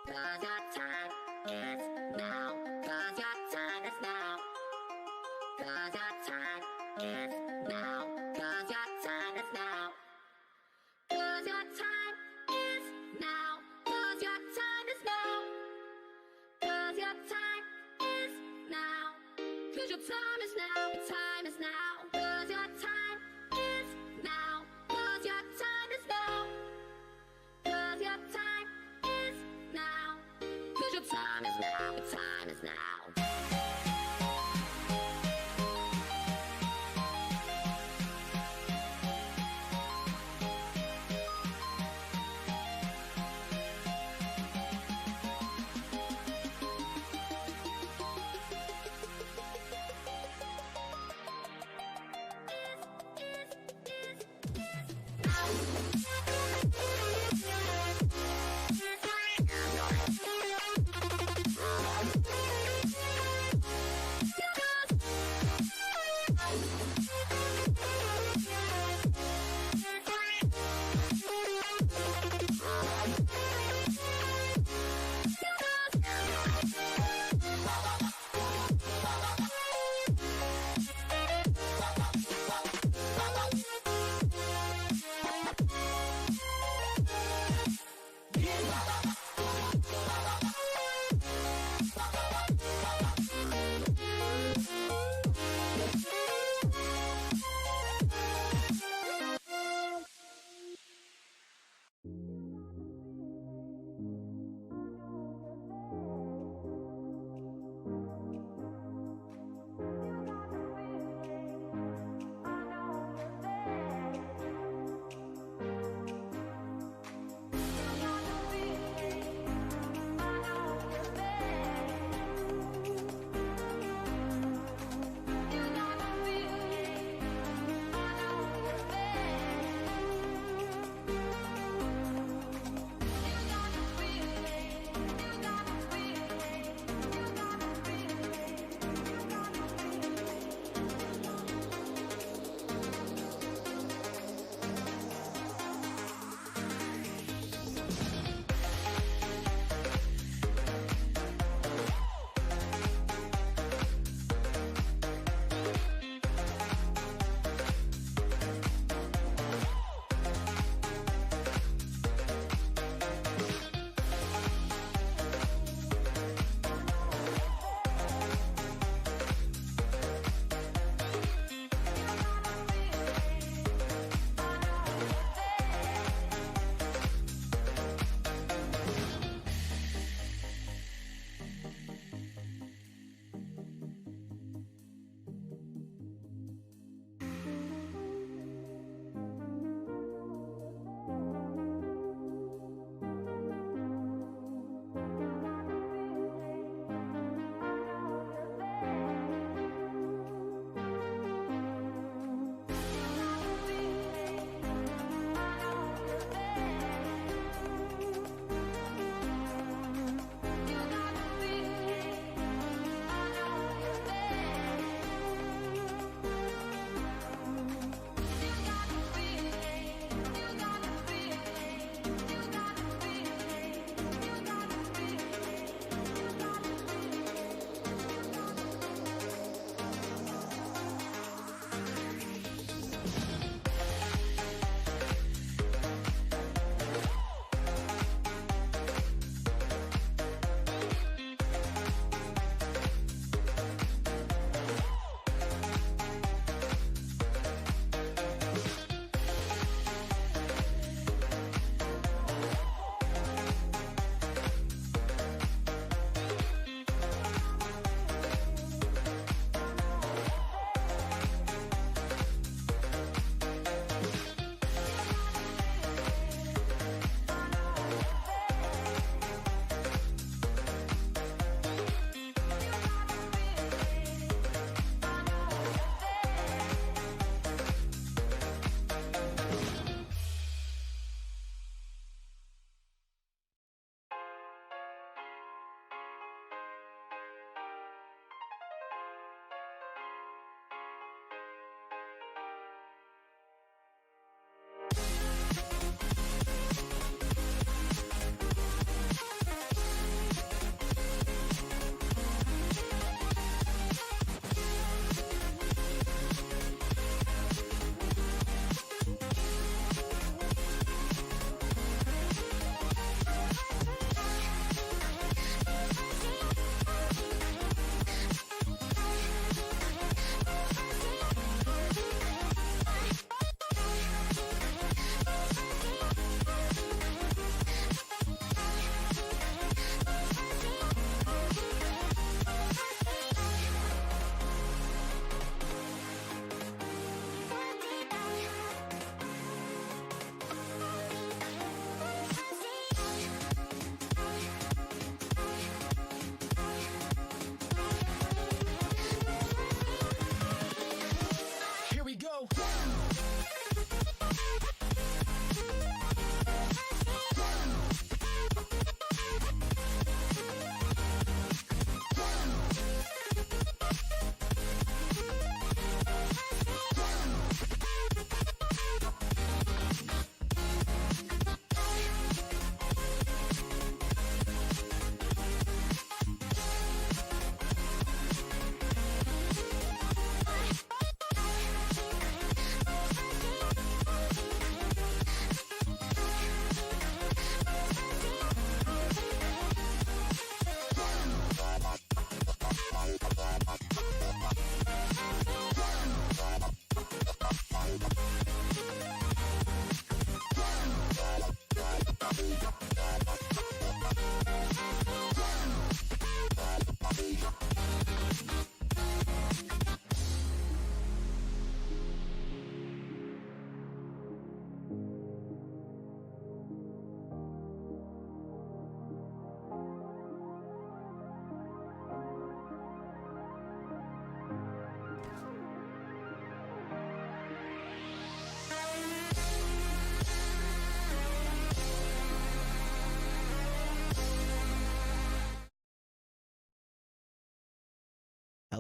'Cause your time is now. 'Cause your time is now. 'Cause your time is now. 'Cause your time is now. 'Cause your time is now. 'Cause your time is now. 'Cause your time is now. 'Cause your time is now. Your time is now. 'Cause your time is now. 'Cause your time is now. 'Cause your time is now. 'Cause your time is now. Your time is now.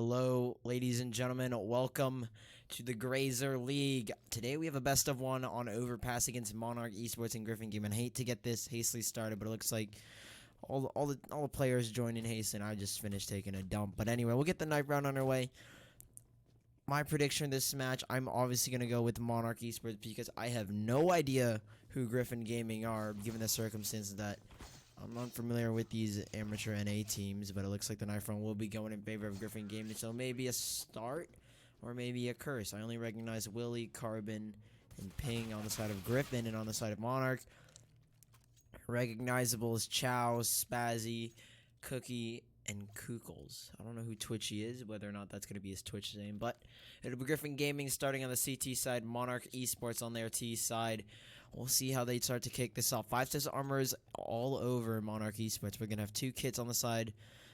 Hello, ladies and gentlemen. Welcome to the Grazur League. Today we have a best of one on Overpass against Monarch, Esports, and Gryphon game. And I hate to get this hastily started, but it looks like all the players joined in haste, and I just finished taking a dump. But anyway, we'll get the night round underway. My prediction this match, I'm obviously going to go with Monarch Esports because I have no idea who Gryphon Gaming are, given the circumstances that I'm unfamiliar with these amateur NA teams, but it looks like the knife run will be going in favor of Gryphon Gaming. So maybe a start or maybe a curse. I only recognize Willie, Carbon, and Ping on the side of Gryphon, and on the side of Monarch, recognizable as Chow, Spazzy, Cookie, and Kukels. I don't know who Twitchy is, whether or not that's going to be his Twitch name, but it'll be Gryphon Gaming starting on the CT side, Monarch Esports on their T side. We'll see how they start to kick this off. 5-6 armors all over Monarch Esports. We're going to have two kits on the side.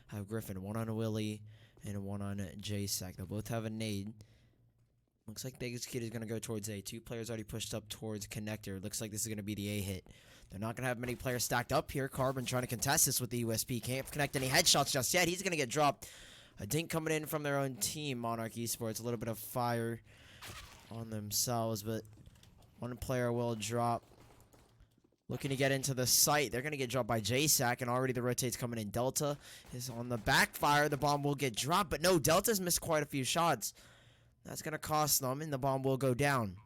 Have Gryphon, one on Willie and one on JSack. They'll both have a nade. Looks like biggest kit is going to go towards A. Two players already pushed up towards connector. Looks like this is going to be the A hit. They're not going to have many players stacked up here. Carbon trying to contest this with the USP. Can't connect any headshots just yet. He's going to get dropped. A dink coming in from their own team, Monarch Esports. A little bit of fire on themselves, but one player will drop. Looking to get into the site. They're going to get dropped by JSack, and already the rotate's coming in. Delta is on the backfire. The bomb will get dropped, but no, Delta's missed quite a few shots. That's going to cost them, and the bomb will go down.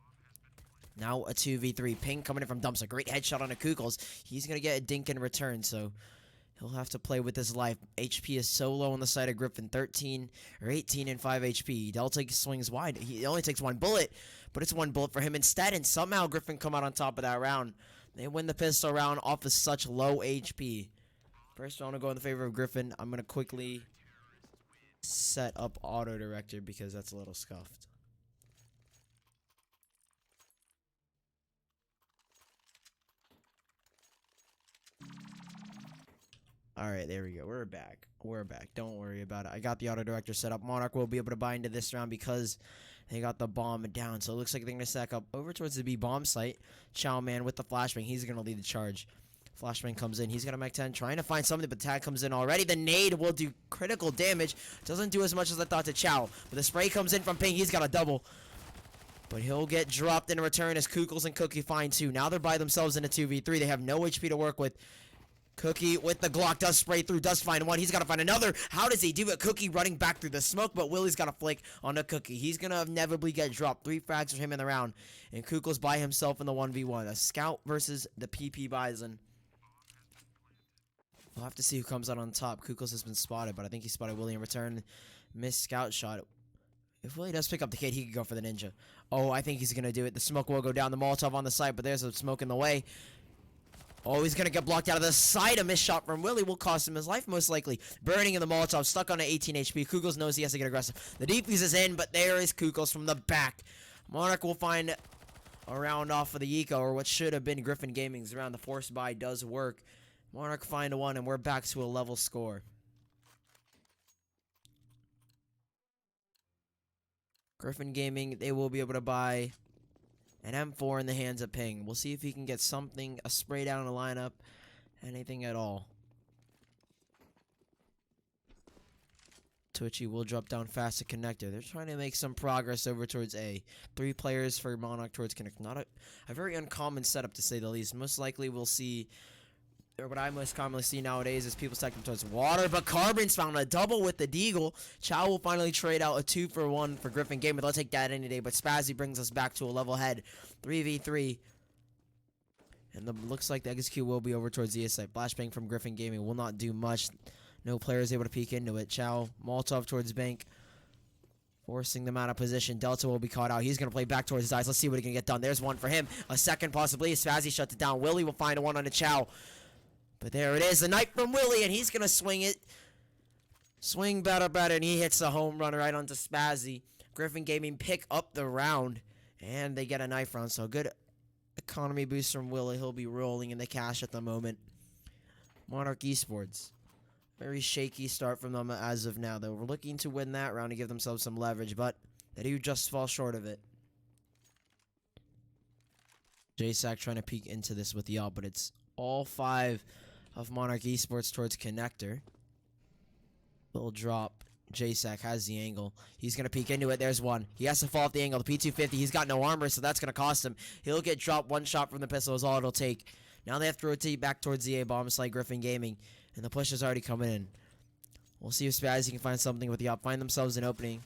Now a 2v3. Ping coming in from dumps. A great headshot on a Kukels. He's going to get a dink in return, so he'll have to play with his life. HP is so low on the side of Gryphon. 13 or 18 and 5 HP. Delta swings wide. He only takes one bullet, but it's one bullet for him instead, and somehow Gryphon come out on top of that round. They win the pistol round off of such low HP. First round will go in the favor of Gryphon. I'm going to quickly set up auto director because that's a little scuffed. Alright, there we go. We're back. We're back. Don't worry about it. I got the auto director set up. Monarch will be able to buy into this round because they got the bomb down. So it looks like they're going to stack up over towards the B bomb site. Chow Man with the flashbang. He's going to lead the charge. Flashbang comes in. He's going to make 10. Trying to find something, but tag comes in already. The nade will do critical damage. Doesn't do as much as I thought to Chow. But the spray comes in from Ping. He's got a double. But he'll get dropped in return as Kukels and Cookie find two. Now they're by themselves in a 2v3. They have no HP to work with. Cookie with the Glock does spray through, does find one. He's got to find another. How does he do it? Cookie running back through the smoke, but Willie's got a flick on the Cookie. He's going to inevitably get dropped. 3 frags for him in the round. And Kukel's by himself in the 1v1. A scout versus the PP Bison. We'll have to see who comes out on top. Kukels has been spotted, but I think he spotted Willie in return. Missed scout shot. If Willie does pick up the kid, he could go for the ninja. Oh, I think he's going to do it. The smoke will go down. The Molotov on the side, but there's a smoke in the way. Oh, he's going to get blocked out of the side. A missed shot from Willie will cost him his life, most likely. Burning in the Molotov, stuck on an 18 HP. Kukels knows he has to get aggressive. The defuse is in, but there is Kukels from the back. Monarch will find a round off of the eco, or what should have been Gryphon Gaming's round. The force buy does work. Monarch find one, and we're back to a level score. Gryphon Gaming, they will be able to buy an M4 in the hands of Ping. We'll see if he can get something, a spray down in the lineup, anything at all. Twitchy will drop down fast to connector. They're trying to make some progress over towards A. 3 players for Monarch towards connector. Not a very uncommon setup, to say the least. Most likely we'll see, or what I most commonly see nowadays, is people stacking towards water, but Carbon's found a double with the Deagle. Chow will finally trade out a 2-for-1 for Gryphon Gaming. They'll take that any day, but Spazzy brings us back to a level head. 3v3. And looks like the execute will be over towards the site. Flashbang from Gryphon Gaming will not do much. No player is able to peek into it. Chow, Molotov towards Bank, forcing them out of position. Delta will be caught out. He's going to play back towards his eyes. Let's see what he can get done. There's one for him. A second possibly. Spazzy shuts it down. Willie will find one on the Chow. But there it is, the knife from Willie, and he's going to swing it. Swing better, and he hits the home run right onto Spazzy. Gryphon Gaming pick up the round, and they get a knife round. So good economy boost from Willie. He'll be rolling in the cash at the moment. Monarch Esports. Very shaky start from them as of now. They were looking to win that round to give themselves some leverage, but they do just fall short of it. JSack trying to peek into this with the ult, but it's all 5 of Monarch Esports towards connector. Will drop JSack has the angle. He's going to peek into it. There's one. He has to fall off the angle. The P250, he's got no armor, so that's going to cost him. He'll get dropped. One shot from the pistol is all it'll take. Now they have to rotate back towards the A-bomb site, Gryphon Gaming. And the push is already coming in. We'll see if Spazzy can find something with the op. Find themselves an opening.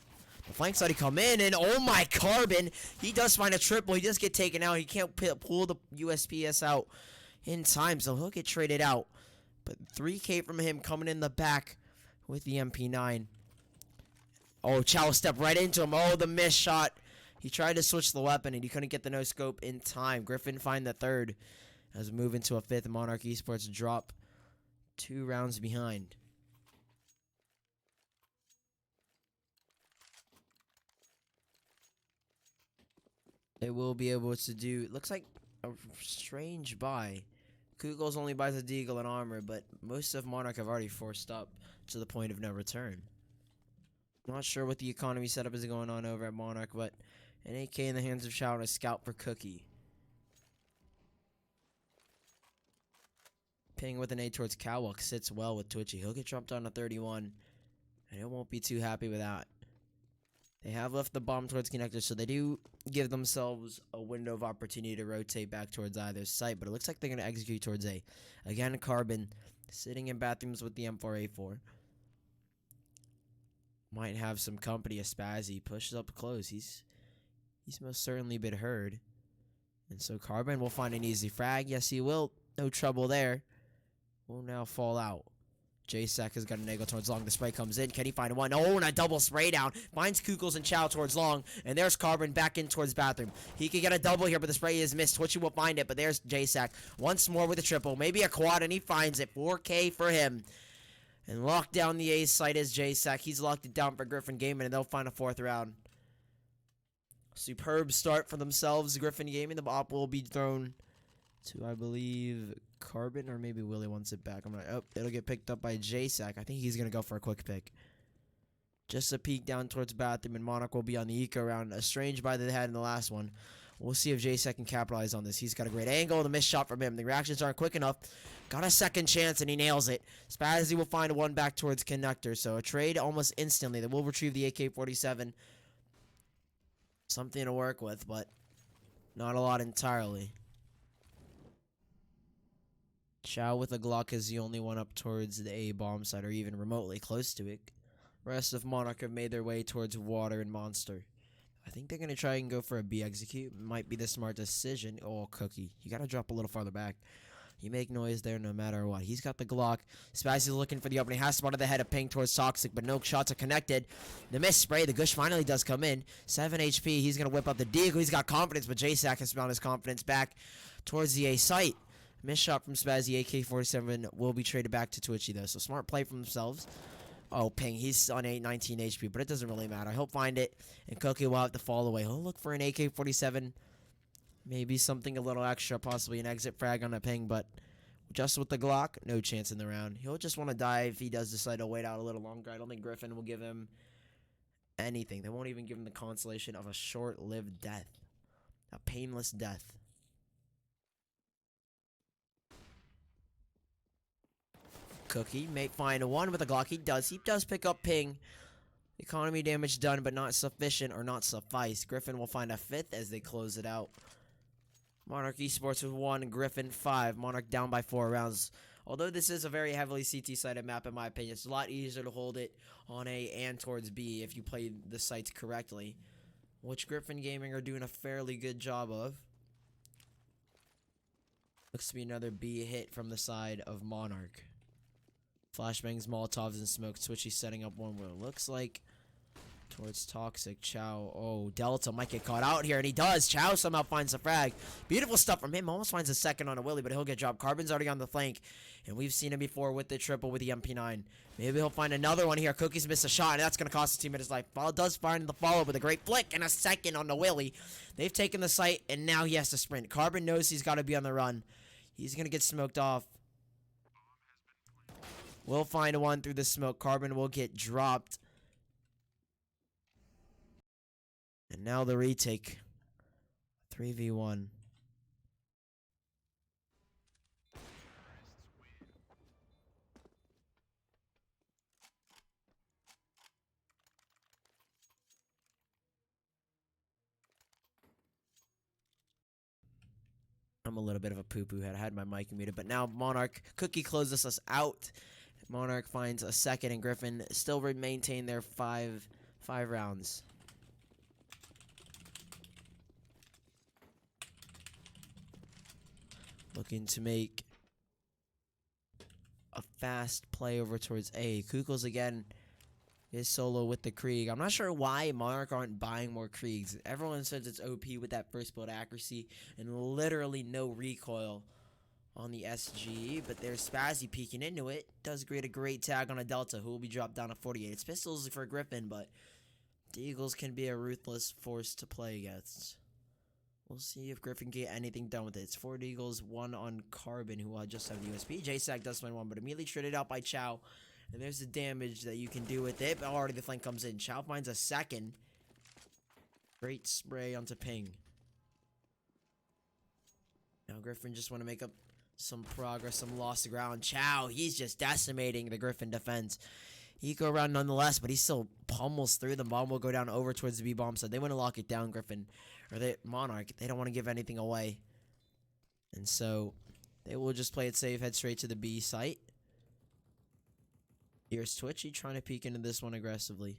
The flank's already come in, and oh my, Carbon! He does find a triple. He does get taken out. He can't pull the USPS out in time, so he'll get traded out. But 3K from him coming in the back with the MP9. Oh, Chow stepped right into him. Oh, the missed shot. He tried to switch the weapon, and he couldn't get the no-scope in time. Gryphon find the third as we move into a fifth. Monarch Esports drop 2 rounds behind. They will be able to do, it looks like a strange buy. Kugels only buys a deagle and armor, but most of Monarch have already forced up to the point of no return. Not sure what the economy setup is going on over at Monarch, but an AK in the hands of Chow and a scout for Cookie. Ping with an A towards Cowwalk sits well with Twitchy. He'll get dropped down to 31, and it won't be too happy with that. They have left the bomb towards connector, so they do give themselves a window of opportunity to rotate back towards either site, but it looks like they're going to execute towards A. Again, Carbon sitting in bathrooms with the M4A4. Might have some company. A Spazzy pushes up close. He's most certainly been heard. And so Carbon will find an easy frag. Yes, he will. No trouble there. Will now fall out. JSack has got an angle towards long. The spray comes in. Can he find one? Oh, and a double spray down. Finds Kukels and Chow towards long. And there's Carbon back in towards bathroom. He can get a double here, but the spray is missed. Twitchy will find it, but there's JSack. Once more with a triple. Maybe a quad, and he finds it. 4K for him. And lock down the A site is JSack. He's locked it down for Gryphon Gaming, and they'll find a 4th round. Superb start for themselves. Gryphon Gaming. The op will be thrown to, I believe, Carbon, or maybe Willie wants it back. It'll get picked up by JSack. I think he's going to go for a quick pick. Just a peek down towards bathroom, and Monarch will be on the eco round. A strange buy that they had in the last one. We'll see if JSack can capitalize on this. He's got a great angle. The missed shot from him. The reactions aren't quick enough. Got a second chance, and he nails it. Spazzy will find one back towards connector. So a trade almost instantly. They will retrieve the AK-47. Something to work with, but not a lot entirely. Chow with a Glock is the only one up towards the A bomb site, or even remotely close to it. Rest of Monarch have made their way towards Water and Monster. I think they're going to try and go for a B execute. Might be the smart decision. Oh, Cookie. You got to drop a little farther back. You make noise there no matter what. He's got the Glock. Spazzy's looking for the opening. Has spotted the head of ping towards Toxic, but no shots are connected. The missed spray. The Gush finally does come in. 7 HP. He's going to whip up the deagle. He's got confidence, but JSack has found his confidence back towards the A site. Missed shot from Spazzy. AK-47 will be traded back to Twitchy, though. So smart play from themselves. Oh, ping. He's on 19 HP, but it doesn't really matter. He'll find it, and Cookie will have to fall away. He'll look for an AK-47. Maybe something a little extra, possibly an exit frag on a ping, but just with the Glock, no chance in the round. He'll just want to die if he does decide to wait out a little longer. I don't think Gryphon will give him anything. They won't even give him the consolation of a short-lived death. A painless death. Cookie may find one with a Glock. He does pick up ping. Economy damage done, but not sufficient or not suffice. Gryphon will find a 5th as they close it out. Monarch Esports with 1, Gryphon 5. Monarch down by 4 rounds. Although this is a very heavily CT-sided map, in my opinion, it's a lot easier to hold it on A and towards B if you play the sites correctly, which Gryphon Gaming are doing a fairly good job of. Looks to be another B hit from the side of Monarch. Flashbangs, Molotovs, and smoke. Twitchy setting up one where it looks like towards Toxic. Chow. Oh, Delta might get caught out here, and he does. Chow somehow finds the frag. Beautiful stuff from him. Almost finds a second on a Willie, but he'll get dropped. Carbon's already on the flank, and we've seen him before with the triple with the MP9. Maybe he'll find another one here. Cookie's missed a shot, and that's going to cost his teammate his life. Ball does find the follow with a great flick and a second on the Willie. They've taken the site, and now he has to sprint. Carbon knows he's got to be on the run. He's going to get smoked off. We'll find one through the smoke. Carbon will get dropped. And now the retake. 3v1. I'm a little bit of a poo-poo head. I had my mic muted, but now Monarch Cookie closes us out. Monarch finds a second, and Gryphon still maintain their five rounds. Looking to make a fast play over towards A. Kukels again is solo with the Krieg. I'm not sure why Monarch aren't buying more Kriegs. Everyone says it's OP with that first build accuracy and literally no recoil on the SG, but there's Spazzy peeking into it. Does create a great tag on a Delta, who will be dropped down to 48. It's pistols for Gryphon, but the Eagles can be a ruthless force to play against. We'll see if Gryphon can get anything done with it. It's 4 Eagles, 1 on Carbon, who will just have the USP. J-Sack does find one, but immediately traded out by Chow. And there's the damage that you can do with it. But already the flank comes in. Chow finds a second. Great spray onto Ping. Now Gryphon just want to make up some progress, some lost ground. Chow, he's just decimating the Gryphon defense. He go around nonetheless, but he still pummels through. The bomb will go down over towards the B bomb side. They want to lock it down, Gryphon. Or Monarch. They don't want to give anything away. And so they will just play it safe, head straight to the B site. Here's Twitchy trying to peek into this one aggressively.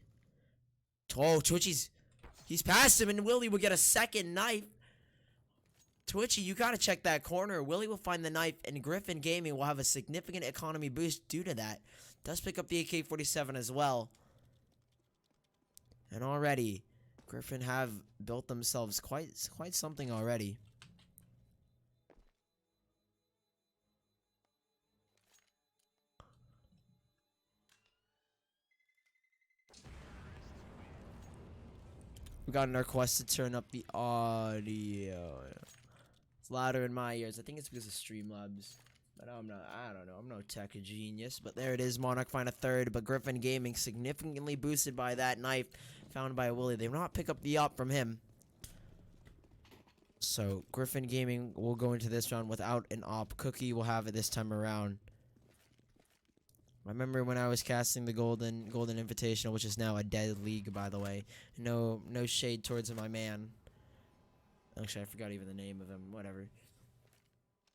Oh, he's past him, and Willie will get a second knife. Twitchy, you gotta check that corner. Willie will find the knife, and Gryphon Gaming will have a significant economy boost due to that. Does pick up the AK-47 as well. And already, Gryphon have built themselves quite something already. We got an request to turn up the audio. It's louder in my ears. I think it's because of Streamlabs. But I don't know. I'm no tech genius. But there it is. Monarch find a third. But Gryphon Gaming significantly boosted by that knife found by Willie. They will not pick up the op from him. So Gryphon Gaming will go into this round without an op. Cookie will have it this time around. I remember when I was casting the Golden Invitational, which is now a dead league, by the way. No shade towards my man. Actually, I forgot even the name of him. Whatever.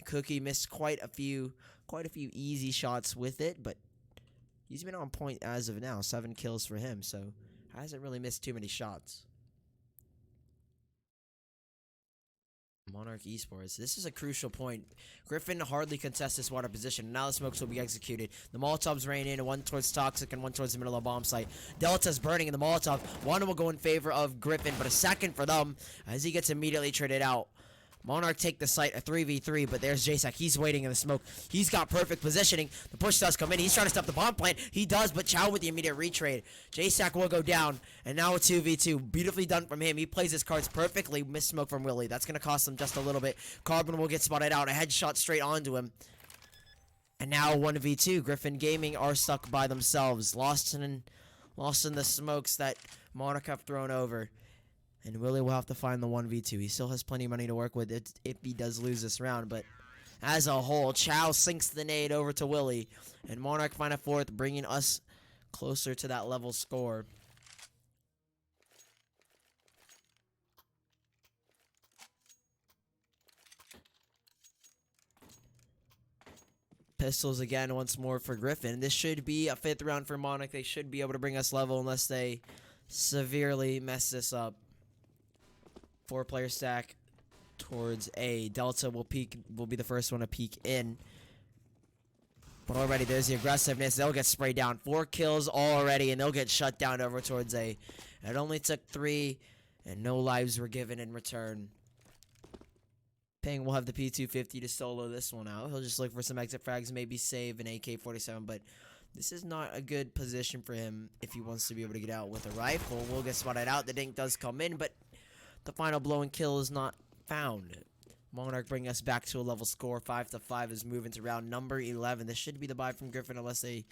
Cookie missed quite a few easy shots with it, but he's been on point as of now. 7 kills for him, so hasn't really missed too many shots. Monarch Esports. This is a crucial point. Gryphon hardly contests this water position. Now the smokes will be executed. The Molotovs rain in, one towards Toxic and one towards the middle of bomb site. Delta's burning in the Molotov. One will go in favor of Gryphon, but a second for them as he gets immediately traded out. Monarch take the site, a 3v3, but there's J-Sack. He's waiting in the smoke. He's got perfect positioning. The push does come in. He's trying to stop the bomb plant. He does, but Chow with the immediate retrade. J-Sack will go down, and now a 2v2. Beautifully done from him. He plays his cards perfectly. Missed smoke from Willie. That's going to cost him just a little bit. Carbon will get spotted out. A headshot straight onto him. And now 1v2. Gryphon Gaming are stuck by themselves. Lost in the smokes that Monarch have thrown over. And Willie will have to find the 1v2. He still has plenty of money to work with if he does lose this round. But as a whole, Chow sinks the nade over to Willie. And Monarch find a fourth, bringing us closer to that level score. Pistols again once more for Gryphon. This should be a 5th round for Monarch. They should be able to bring us level unless they severely mess this up. 4-player stack towards A. Delta will be the first one to peek in. But already there's the aggressiveness. They'll get sprayed down. 4 kills already, and they'll get shut down over towards A. It only took 3, and no lives were given in return. Ping will have the P250 to solo this one out. He'll just look for some exit frags, maybe save an AK-47, but this is not a good position for him if he wants to be able to get out with a rifle. Will get spotted out. The dink does come in, but the final blow and kill is not found. Monarch bring us back to a level score. 5-5 is moving to round number 11. This should be the buy from Gryphon unless they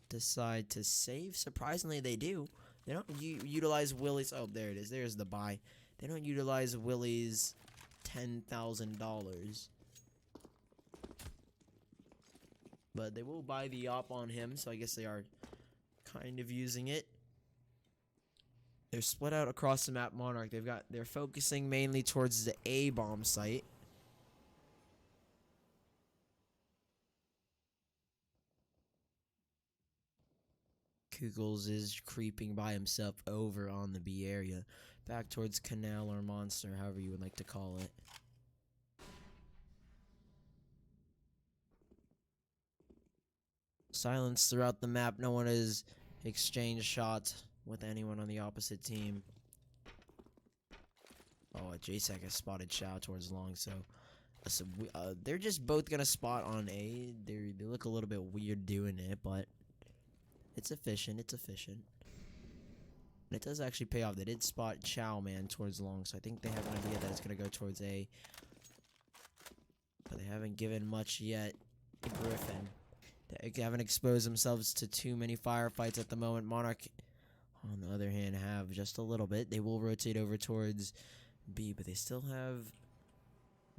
decide to save. Surprisingly, they do. They don't utilize Willie's. Oh, there it is. There's the buy. They don't utilize Willie's $10,000. But they will buy the op on him, so I guess they are kind of using it. They're split out across the map, Monarch. They're focusing mainly towards the A bomb site. Kugels is creeping by himself over on the B area. Back towards Canal or Monster, however you would like to call it. Silence throughout the map. No one has exchanged shots with anyone on the opposite team. Oh, JSEC has spotted Shao towards long, so they're just both gonna spot on A. They look a little bit weird doing it, but it's efficient. It's efficient. And it does actually pay off. They did spot Chow Man towards long, so I think they have an idea that it's gonna go towards A. But they haven't given much yet to Gryphon. They haven't exposed themselves to too many firefights at the moment. Monarch, on the other hand, have just a little bit. They will rotate over towards B, but they still have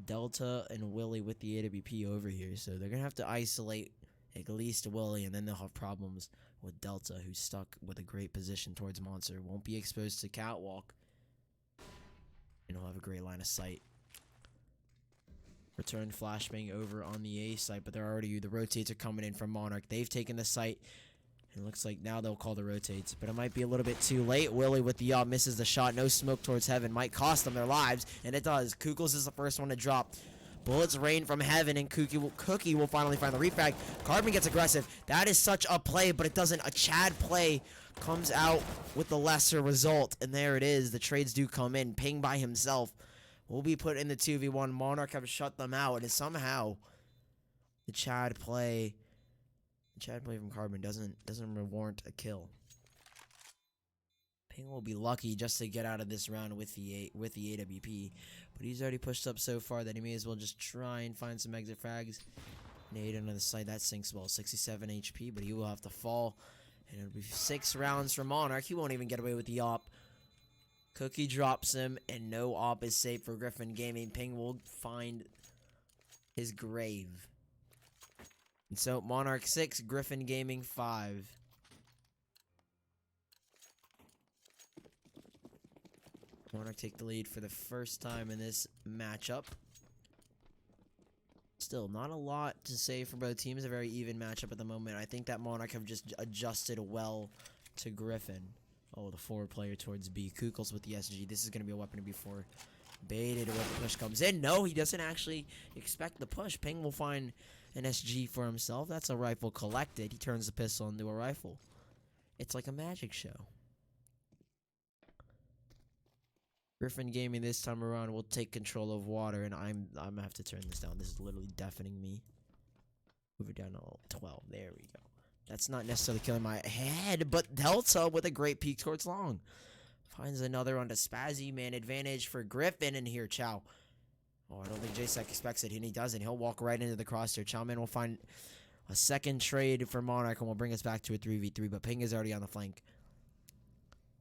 Delta and Willie with the AWP over here, so they're gonna have to isolate at least Willie, and then they'll have problems with Delta, who's stuck with a great position towards Monster. Won't be exposed to Catwalk, and he'll have a great line of sight. Return flashbang over on the A site, but the rotates are coming in from Monarch. They've taken the site. It looks like now they'll call the rotates, but it might be a little bit too late. Willie with the misses the shot. No smoke towards heaven. Might cost them their lives, and it does. Kugels is the first one to drop. Bullets rain from heaven, and Cookie will finally find the refrag. Carbon gets aggressive. That is such a play, but it doesn't. A Chad play comes out with the lesser result, and there it is. The trades do come in. Ping by himself will be put in the 2v1. Monarch have shut them out, and somehow the Chad play from Carbon doesn't warrant a kill. Ping will be lucky just to get out of this round with the AWP, but he's already pushed up so far that he may as well just try and find some exit frags. Nade under the side, that sinks well. 67 HP, but he will have to fall, and it'll be 6 rounds for Monarch. He won't even get away with the op. Cookie drops him, and no op is safe for Gryphon Gaming. Ping will find his grave. And so, Monarch 6, Gryphon Gaming 5. Monarch take the lead for the first time in this matchup. Still, not a lot to say for both teams. A very even matchup at the moment. I think that Monarch have just adjusted well to Gryphon. Oh, the forward player towards B. Kukels with the SG. This is going to be a weapon to be for. Baited when the push comes in. No, he doesn't actually expect the push. Ping will find an SG for himself. That's a rifle collected. He turns the pistol into a rifle. It's like a magic show. Gryphon Gaming this time around will take control of water, and I'm gonna have to turn this down. This is literally deafening me. Move it down to 12. There we go. That's not necessarily killing my head, but Delta with a great peek towards long. Finds another onto Spazzy. Man advantage for Gryphon, and here Chow. Oh, I don't think JSEC expects it, and he doesn't. He'll walk right into the crosshair. Chowman will find a second trade for Monarch, and will bring us back to a 3v3, but Ping is already on the flank.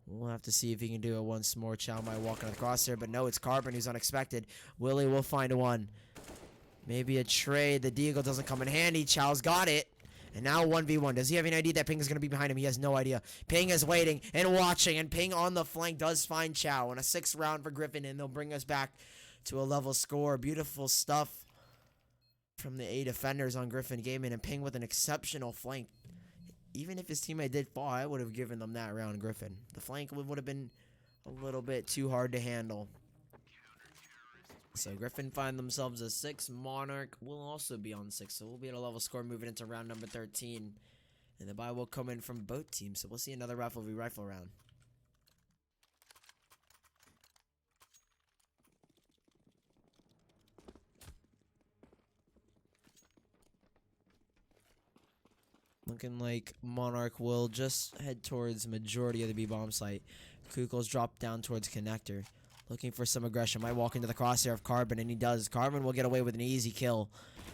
We'll have to see if he can do it once more. Chow might walk on the crosshair, but no, it's Carbon who's unexpected. Willie will find one. Maybe a trade. The Deagle doesn't come in handy. Chow's got it. And now 1v1. Does he have any idea that Ping is going to be behind him? He has no idea. Ping is waiting and watching, and Ping on the flank does find Chow. And a 6th round for Gryphon, and they'll bring us back to a level score. Beautiful stuff from the A defenders on Gryphon Gaming, and Ping with an exceptional flank. Even if his teammate did fall, I would have given them that round, Gryphon. The flank would have been a little bit too hard to handle. So Gryphon find themselves a 6. Monarch will also be on 6. So we'll be at a level score moving into round number 13. And the bye will come in from both teams. So we'll see another rifle round. Looking like Monarch will just head towards majority of the B-bomb site. Kukels drop down towards connector. Looking for some aggression. Might walk into the crosshair of Carbon, and he does. Carbon will get away with an easy kill.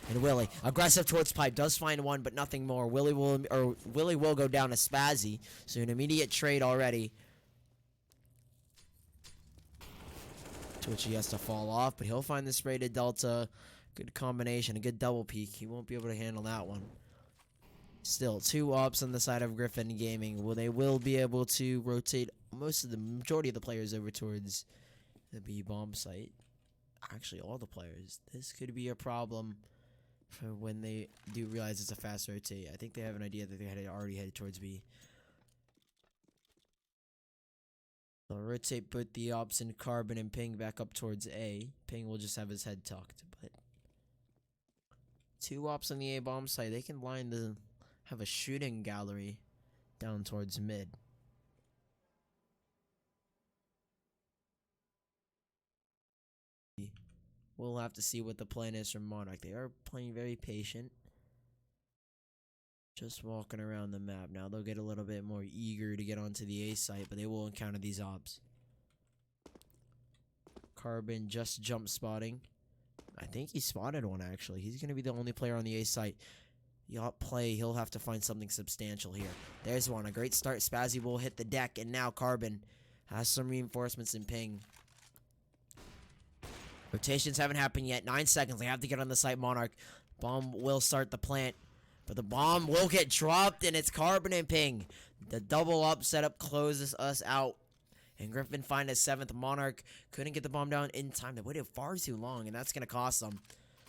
And Willie, aggressive towards pipe, does find one, but nothing more. Willie will go down to Spazzy. So an immediate trade already. To which he has to fall off, but he'll find the spray to Delta. Good combination, a good double peek. He won't be able to handle that one. Still, 2 ops on the side of Gryphon Gaming. Well, they will be able to rotate majority of the players over towards the B-bomb site. Actually, all the players. This could be a problem for when they do realize it's a fast rotate. I think they have an idea that they had already headed towards B. I'll rotate both the ops and Carbon and Ping back up towards A. Ping will just have his head tucked, but 2 ops on the A bomb site. They can have a shooting gallery down towards mid. We'll have to see what the plan is from Monarch. They are playing very patient. Just walking around the map. Now they'll get a little bit more eager to get onto the A site, but they will encounter these ops. Carbon just jump spotting. I think he spotted one, actually. He's going to be the only player on the A site. He'll have to find something substantial here. There's one. A great start. Spazzy will hit the deck, and now Carbon has some reinforcements in Ping. Rotations haven't happened yet. 9 seconds. They have to get on the site. Monarch. Bomb will start the plant. But the bomb will get dropped, and it's Carbon and Ping. The double up setup closes us out. And Gryphon find a 7th. Monarch couldn't get the bomb down in time. They waited far too long, and that's going to cost them.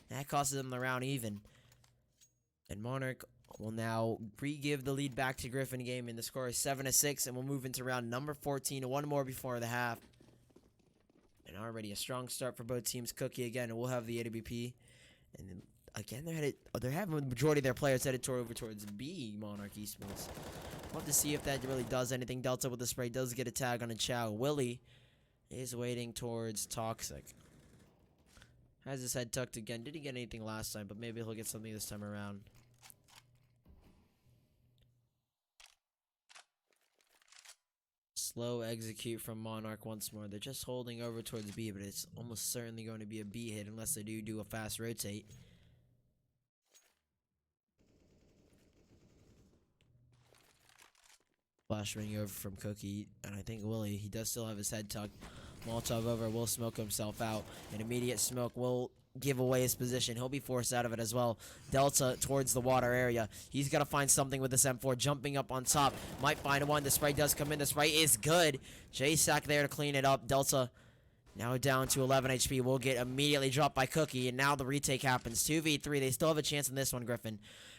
That costed them the round even. And Monarch will now re-give the lead back to Gryphon game, and the score is 7-6, and we'll move into round number 14. 1 more before the half. And already a strong start for both teams. Cookie again, and we'll have the AWP. And then again, they're having the majority of their players headed over towards B, Monarch Esports. We'll have to see if that really does anything. Delta with the spray does get a tag on a Chow. Willie is waiting towards Toxic. Has his head tucked again. Did he get anything last time? But maybe he'll get something this time around. Slow execute from Monarch once more. They're just holding over towards B, but it's almost certainly going to be a B hit unless they do a fast rotate. Flash ring over from Cookie, and I think Willie, he does still have his head tucked. Molotov over, will smoke himself out. An immediate smoke will give away his position. He'll be forced out of it as well. Delta towards the water area. He's got to find something with this M4. Jumping up on top. Might find one. The spray does come in. The spray is good. J-Sack there to clean it up. Delta now down to 11 HP. Will get immediately dropped by Cookie, and now the retake happens. 2v3. They still have a chance in this one, Gryphon.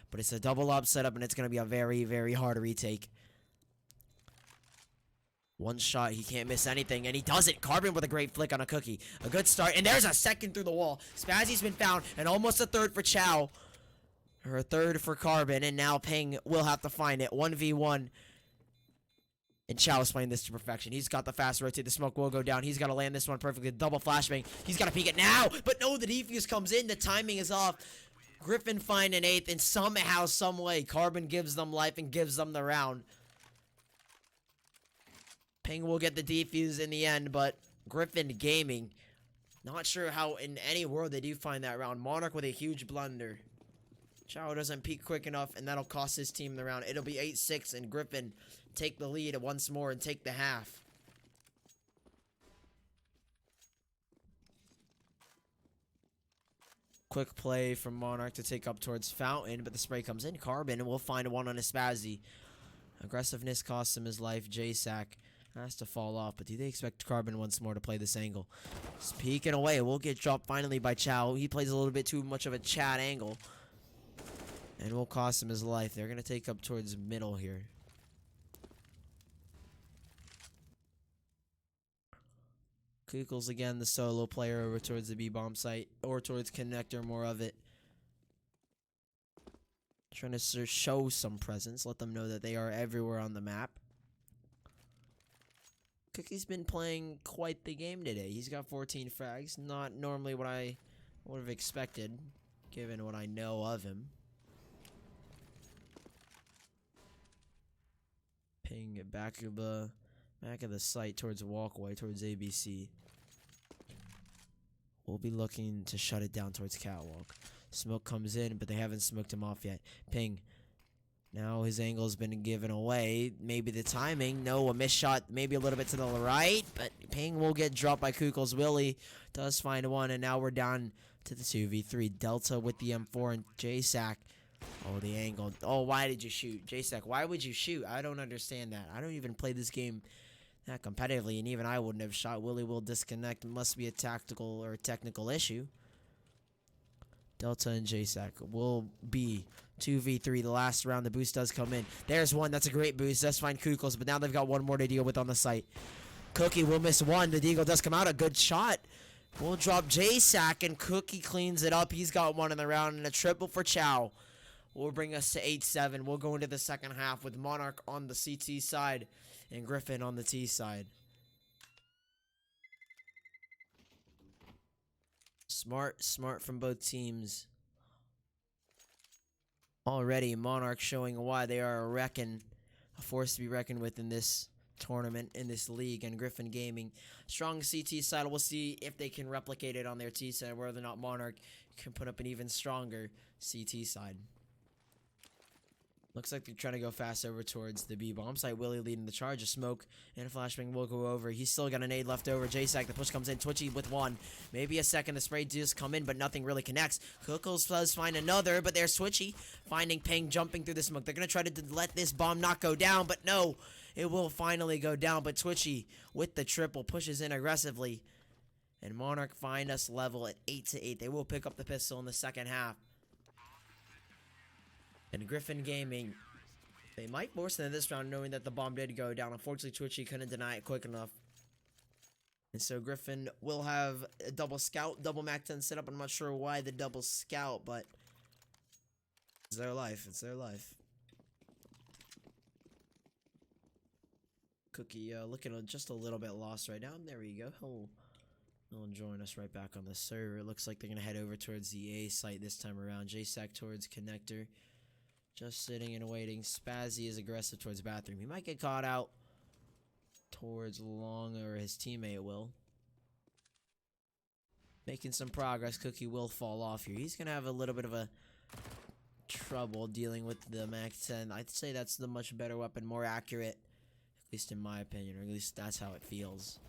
But it's a double up setup, and it's going to be a very, very hard retake. One shot, he can't miss anything, and he does it. Carbon with a great flick on a Cookie. A good start, and there's a second through the wall. Spazzy's been found, and almost a third for Chow. Or a third for Carbon, and now Ping will have to find it. 1v1. And Chow is playing this to perfection. He's got the fast rotate. The smoke will go down. He's got to land this one perfectly. Double flashbang. He's got to peek it now, but no, the defuse comes in. The timing is off. Gryphon find an 8th, and somehow, some way, Carbon gives them life and gives them the round. Ping will get the defuse in the end, but Gryphon Gaming, not sure how in any world they do find that round. Monarch with a huge blunder. Chow doesn't peek quick enough, and that'll cost his team the round. It'll be 8-6, and Gryphon take the lead once more and take the half. Quick play from Monarch to take up towards Fountain, but the spray comes in. Carbon, and we'll find one on his Spazzy. Aggressiveness costs him his life. J-Sack has to fall off, but do they expect Carbon once more to play this angle? Just peeking away. We'll get dropped finally by Chow. He plays a little bit too much of a Chad angle. And will cost him his life. They're going to take up towards middle here. Kukels again, the solo player over towards the B-bomb site. Or towards connector, more of it. Trying to show some presence. Let them know that they are everywhere on the map. Cookie's been playing quite the game today. He's got 14 frags. Not normally what I would have expected, given what I know of him. Ping it back of the site towards walkway, towards ABC. We'll be looking to shut it down towards catwalk. Smoke comes in, but they haven't smoked him off yet. Ping. Now his angle's been given away. Maybe the timing. No, a missed shot. Maybe a little bit to the right. But Ping will get dropped by Kukels. Willie does find one. And now we're down to the 2v3. Delta with the M4 and J-Sack. Oh, the angle. Oh, why did you shoot? J-Sack, why would you shoot? I don't understand that. I don't even play this game that competitively. And even I wouldn't have shot. Willie will disconnect. It must be a tactical or a technical issue. Delta and J-Sack will be 2v3. The last round, the boost does come in. There's one. That's a great boost. Let's find Kukels, but now they've got one more to deal with on the site. Cookie will miss one. The Deagle does come out. A good shot. We'll drop J-Sack, and Cookie cleans it up. He's got one in the round, and a triple for Chow will bring us to 8-7. We'll go into the second half with Monarch on the CT side and Gryphon on the T side. Smart from both teams. Already, Monarch showing why they are a force to be reckoned with in this tournament, in this league, and Gryphon Gaming. Strong CT side. We'll see if they can replicate it on their T side, whether or not Monarch can put up an even stronger CT side. Looks like they're trying to go fast over towards the B-bomb site. Willie leading the charge. A smoke and a flashbang will go over. He's still got a nade left over. J-Sack, the push comes in. Twitchy with one. Maybe a second. The spray does come in, but nothing really connects. Cookles does find another, but there's Twitchy finding Ping jumping through the smoke. They're going to try to let this bomb not go down, but no. It will finally go down, but Twitchy with the triple pushes in aggressively. And Monarch find us level at 8-8. They will pick up the pistol in the second half. And Gryphon Gaming, they might force it in this round knowing that the bomb did go down. Unfortunately, Twitchy couldn't deny it quick enough. And so Gryphon will have a double scout, double Mac-10 set up. I'm not sure why the double scout, but it's their life. It's their life. Cookie looking just a little bit lost right now. There we go. He'll join us right back on the server. It looks like they're going to head over towards the A site this time around. J-Sack towards connector. Just sitting and waiting. Spazzy is aggressive towards bathroom. He might get caught out towards long, or his teammate will. Making some progress. Cookie will fall off here. He's going to have a little bit of a trouble dealing with the Mac-10. I'd say that's the much better weapon, more accurate. At least in my opinion, or at least that's how it feels.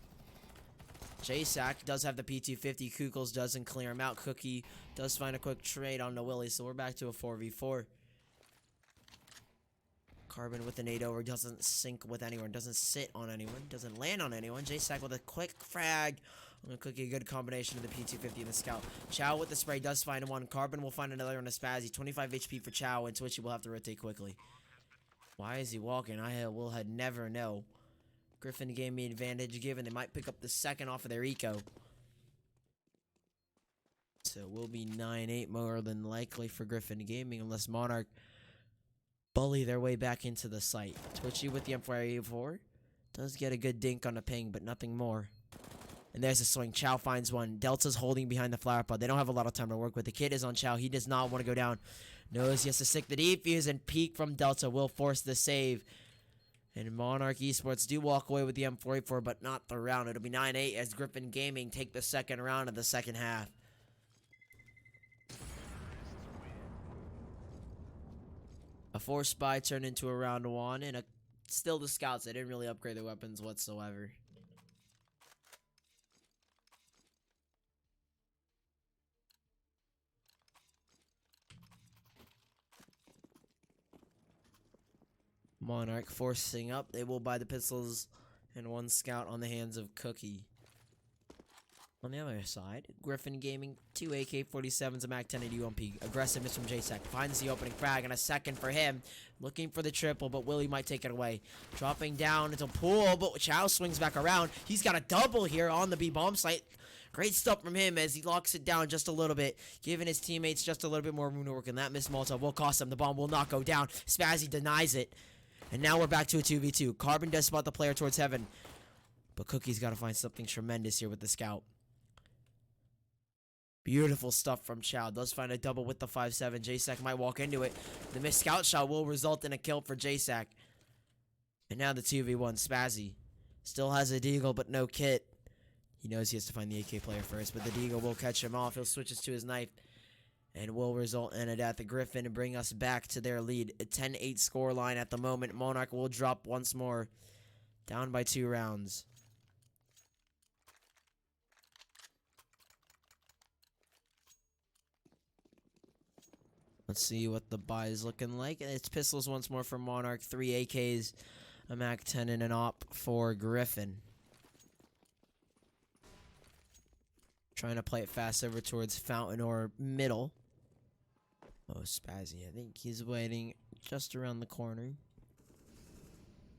J-Sack does have the P250. Kukels doesn't clear him out. Cookie does find a quick trade on the Willie, so we're back to a 4v4. Carbon with an 8 over, doesn't sync with anyone, doesn't sit on anyone, doesn't land on anyone. J-Sack with a quick frag. I'm gonna Cookie a good combination of the P250 and the Scout. Chow with the spray does find one. Carbon will find another on a Spazzy. 25 HP for Chow, and Twitchy will have to rotate quickly. Why is he walking? I will never know. Gryphon gave me advantage given they might pick up the second off of their eco. So we'll be 9-8 more than likely for Gryphon Gaming unless Monarch bully their way back into the site. Twitchy with the M4A4 does get a good dink on the ping, but nothing more. And there's a swing. Chow finds one. Delta's holding behind the flower pod. They don't have a lot of time to work with. The kid is on Chow. He does not want to go down. Knows he has to stick the defuse, and peek from Delta will force the save. And Monarch Esports do walk away with the M4A4, but not the round. It'll be 9-8 as Gryphon Gaming take the second round of the second half. A force spy turned into a round one, and still the scouts. They didn't really upgrade their weapons whatsoever. Monarch forcing up. They will buy the pistols and one scout on the hands of Cookie. On the other side, Gryphon Gaming, 2 AK-47s, a Mac-10 and UMP. Aggressiveness from J-Sack. Finds the opening frag and a second for him. Looking for the triple, but Willie might take it away. Dropping down into pool, but Chow swings back around. He's got a double here on the B-bomb site. Great stuff from him as he locks it down just a little bit, giving his teammates just a little bit more room to work, and that missed Molotov will cost him. The bomb will not go down. Spazzy denies it. And now we're back to a 2v2. Carbon does spot the player towards heaven, but Cookie's got to find something tremendous here with the scout. Beautiful stuff from Chow. Does find a double with the 5-7. J-Sack might walk into it. The missed scout shot will result in a kill for J-Sack. And now the 2v1. Spazzy still has a deagle, but no kit. He knows he has to find the AK player first, but the deagle will catch him off. He'll switch to his knife and will result in a death. The Gryphon and bring us back to their lead. A 10-8 score line at the moment. Monarch will drop once more. Down by 2 rounds. Let's see what the buy is looking like. It's pistols once more for Monarch. 3 AKs, a Mac-10, and an op for Gryphon. Trying to play it fast over towards Fountain or middle. Oh, Spazzy. I think he's waiting just around the corner.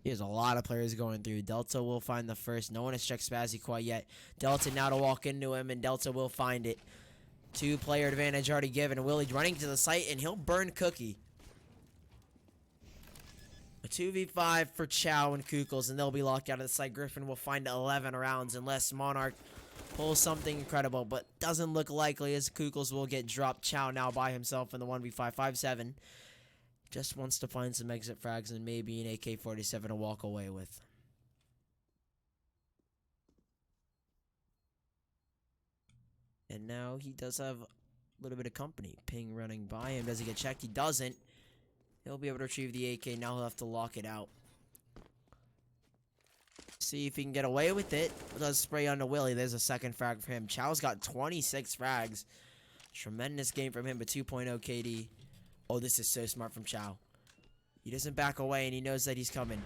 There's a lot of players going through. Delta will find the first. No one has checked Spazzy quite yet. Delta now to walk into him, and Delta will find it. 2-player advantage already given. Willie running to the site, and he'll burn Cookie. A 2v5 for Chow and Kukels, and they'll be locked out of the site. Gryphon will find 11 rounds unless Monarch pulls something incredible, but doesn't look likely as Kukels will get dropped. Chow now by himself in the 1v5. 5-7. Just wants to find some exit frags and maybe an AK-47 to walk away with. And now he does have a little bit of company. Ping running by him. Does he get checked? He doesn't. He'll be able to retrieve the AK. Now he'll have to lock it out. See if he can get away with it. Does spray onto Willie. There's a second frag for him. Chow's got 26 frags. Tremendous game from him, but 2.0 KD. Oh, this is so smart from Chow. He doesn't back away, and he knows that he's coming.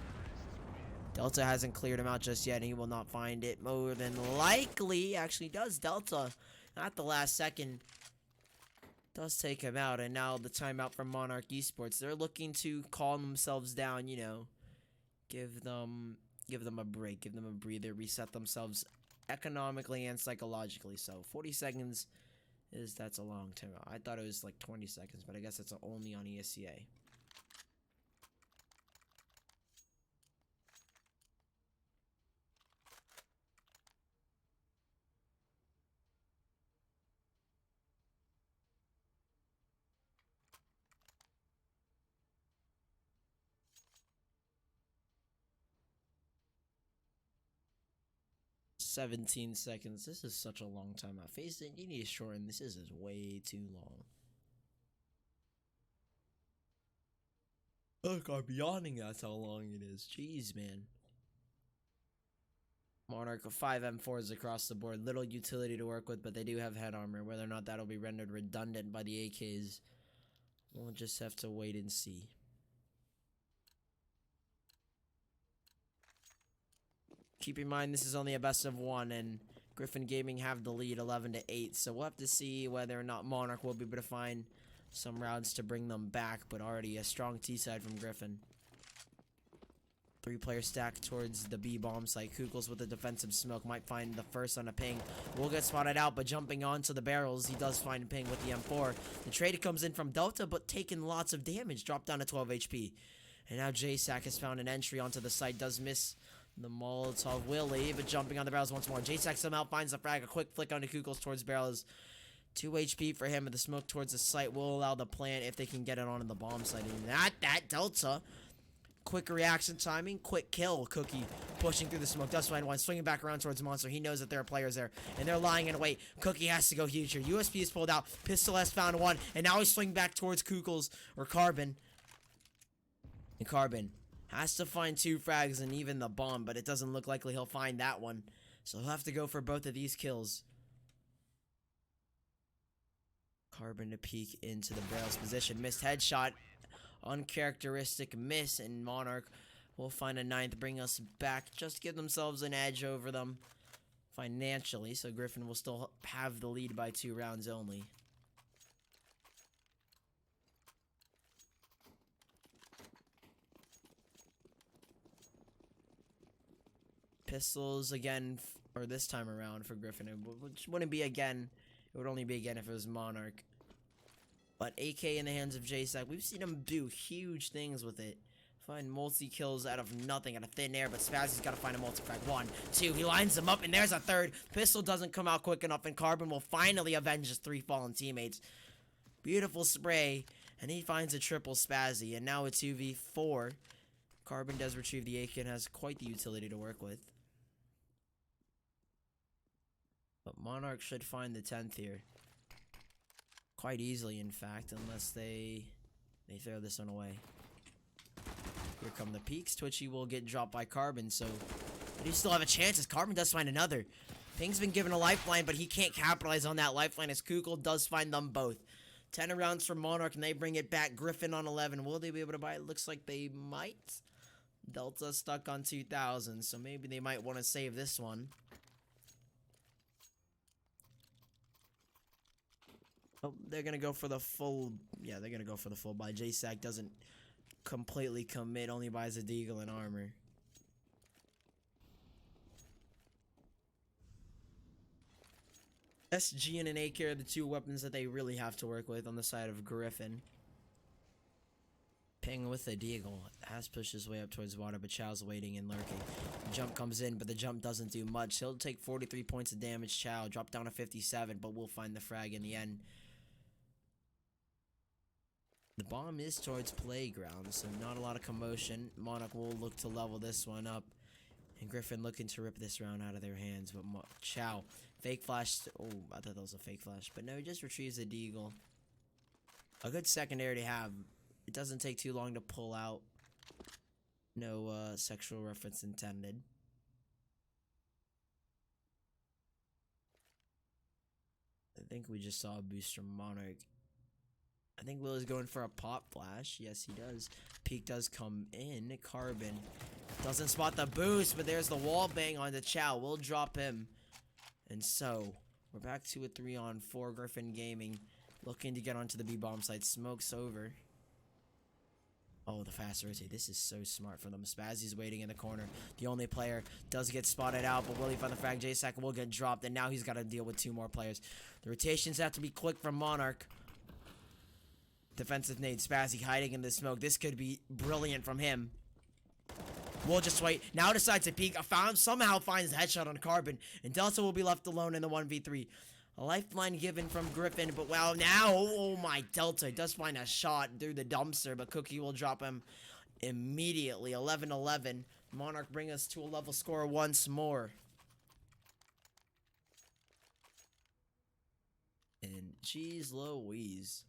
Delta hasn't cleared him out just yet, and he will not find it. More than likely, actually does. Delta, not the last second, does take him out. And now the timeout from Monarch Esports. They're looking to calm themselves down, you know. Give them a break. Give them a breather. Reset themselves economically and psychologically. So 40 seconds. That's a long time. I thought it was like 20 seconds, but I guess it's only on ESCA. "17 seconds. This is such a long time out. Face it, you need to shorten. This is way too long. Look, I'm yawning. That's how long it is. Jeez, man. Monarch of 5 M4s across the board. Little utility to work with, but they do have head armor. Whether or not that'll be rendered redundant by the AKs, we'll just have to wait and see. Keep in mind, this is only a best of 1, and Gryphon Gaming have the lead 11-8, so we'll have to see whether or not Monarch will be able to find some rounds to bring them back, but already a strong T-side from Gryphon. 3-player stack towards the B-bomb site. Kukels with the defensive smoke might find the first on a ping. Will get spotted out, but jumping onto the barrels, he does find a ping with the M4. The trade comes in from Delta, but taking lots of damage. Dropped down to 12 HP. And now JSAC has found an entry onto the site. Does miss the Molotov Willie, but jumping on the barrels once more. JSAC somehow finds the frag. A quick flick onto Kukels towards barrels. 2 HP for him, but the smoke towards the site will allow the plant if they can get it onto the bomb site. And that Delta. Quick reaction timing, quick kill. Cookie pushing through the smoke. Does find one, swinging back around towards Monster. He knows that there are players there, and they're lying in wait. Cookie has to go huge here. USP is pulled out. Pistol has found one, and now he's swinging back towards Kukels, or Carbon. And Carbon has to find 2 frags and even the bomb, but it doesn't look likely he'll find that one. So he'll have to go for both of these kills. Carbon to peek into the barrel's position. Missed headshot. Uncharacteristic miss, and Monarch will find a 9th, bring us back. Just give themselves an edge over them financially, so Gryphon will still have the lead by 2 rounds only. Pistols again, or this time around for Gryphon. It wouldn't be again. It would only be again if it was Monarch. But AK in the hands of JSAC, we've seen him do huge things with it. Find multi-kills out of nothing, out of thin air, but Spazzy's got to find a multi-frag. 1, 2, he lines them up, and there's a 3rd. Pistol doesn't come out quick enough, and Carbon will finally avenge his 3 fallen teammates. Beautiful spray, and he finds a triple Spazzy, and now a 2v4. Carbon does retrieve the AK and has quite the utility to work with. But Monarch should find the 10th here. Quite easily, in fact, unless they throw this one away. Here come the peaks. Twitchy will get dropped by Carbon, so they do still have a chance as Carbon does find another. Ping's been given a lifeline, but he can't capitalize on that lifeline as Kukel does find them both. 10 rounds for Monarch, and they bring it back. Gryphon on 11. Will they be able to buy it? Looks like they might. Delta stuck on 2,000, so maybe they might want to save this one. Oh, they're going to go for the full... Yeah, they're going to go for the full buy. JSAC doesn't completely commit, only buys a Deagle and armor. SG and an AK are the two weapons that they really have to work with on the side of Gryphon. Ping with the deagle. Has pushed his way up towards water, but Chow's waiting and lurking. The jump comes in, but the jump doesn't do much. He'll take 43 points of damage. Chow drop down to 57, but we'll find the frag in the end. The bomb is towards playground, so not a lot of commotion. Monarch will look to level this one up. And Gryphon looking to rip this round out of their hands. But Chow, fake flash. Oh, I thought that was a fake flash. But no, he just retrieves the deagle. A good secondary to have. It doesn't take too long to pull out. No sexual reference intended. I think we just saw a boost from Monarch. I think Will is going for a pop flash. Yes, he does. Peek does come in. Carbon doesn't spot the boost, but there's the wall bang on the Chow. We'll drop him. And so, we're back to a 3-on-4. Gryphon Gaming looking to get onto the B-bomb site. Smokes over. Oh, the fast rotate. This is so smart for them. Spazzy's waiting in the corner. The only player does get spotted out, but will he find the frag? J-Sack will get dropped, and now he's got to deal with 2 more players. The rotations have to be quick from Monarch. Defensive nade. Spazzy hiding in the smoke. This could be brilliant from him. We'll just wait. Now decides to peek. Somehow finds the headshot on Carbon, and Delta will be left alone in the 1v3. A lifeline given from Gryphon, but wow, now, oh my, Delta does find a shot through the dumpster, but Cookie will drop him immediately. 11-11. Monarch bring us to a level score once more. And geez Louise.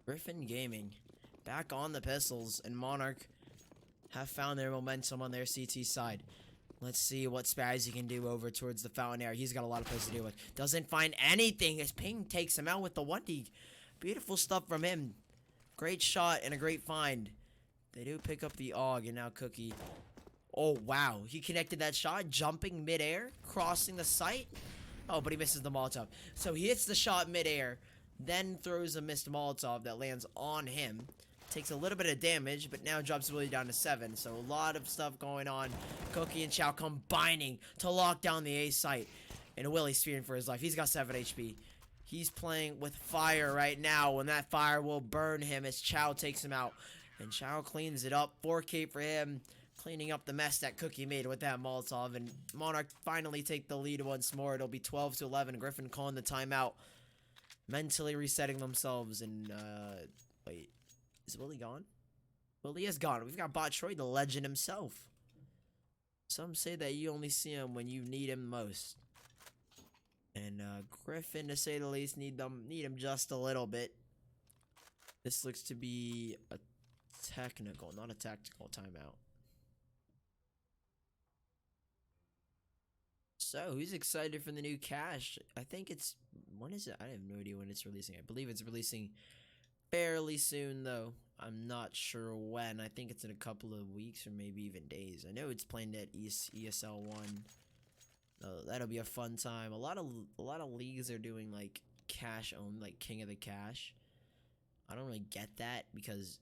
Gryphon Gaming back on the pistols, and Monarch have found their momentum on their CT side. Let's see what Spazzy can do over towards the fountain area. He's got a lot of places to deal with. Doesn't find anything as Ping takes him out with the 1D. Beautiful stuff from him. Great shot and a great find. They do pick up the AUG, and now Cookie. Oh, wow. He connected that shot, jumping midair, crossing the site. Oh, but he misses the Molotov. So he hits the shot midair, then throws a missed Molotov that lands on him. Takes a little bit of damage, but now drops Willie down to 7. So a lot of stuff going on. Cookie and Chow combining to lock down the A site. And Willie's fearing for his life. He's got 7 HP. He's playing with fire right now, and that fire will burn him as Chow takes him out. And Chow cleans it up. 4K for him. Cleaning up the mess that Cookie made with that Molotov. And Monarch finally take the lead once more. It'll be 12-11. Gryphon calling the timeout. Mentally resetting themselves. And, wait. Is Willie gone? Willie is gone. We've got Bot Troy, the legend himself. Some say that you only see him when you need him most. And Gryphon, to say the least, need him just a little bit. This looks to be a technical, not a tactical timeout. So, who's excited for the new cache? I think it's... When is it? I have no idea when it's releasing. I believe it's releasing fairly soon, though. I'm not sure when. I think it's in a couple of weeks or maybe even days. I know it's playing at ESL 1. That'll be a fun time. A lot of leagues are doing like cache owned, like King of the Cache. I don't really get that because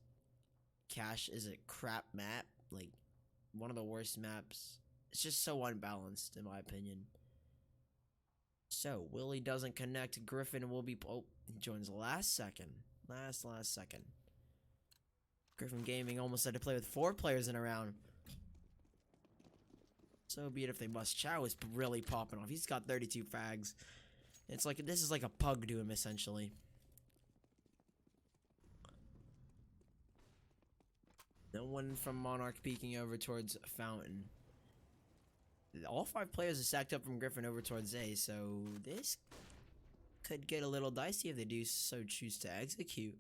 cache is a crap map, like one of the worst maps. It's just so unbalanced in my opinion. So Willie doesn't connect. Gryphon will be. Oh, he joins last second. Last second. Gryphon Gaming almost had to play with 4 players in a round. So be it if they must. Chow is really popping off. He's got 32 frags. It's like, this is like a pug to him, essentially. No one from Monarch peeking over towards Fountain. All 5 players are stacked up from Gryphon over towards A, so this could get a little dicey if they do so choose to execute.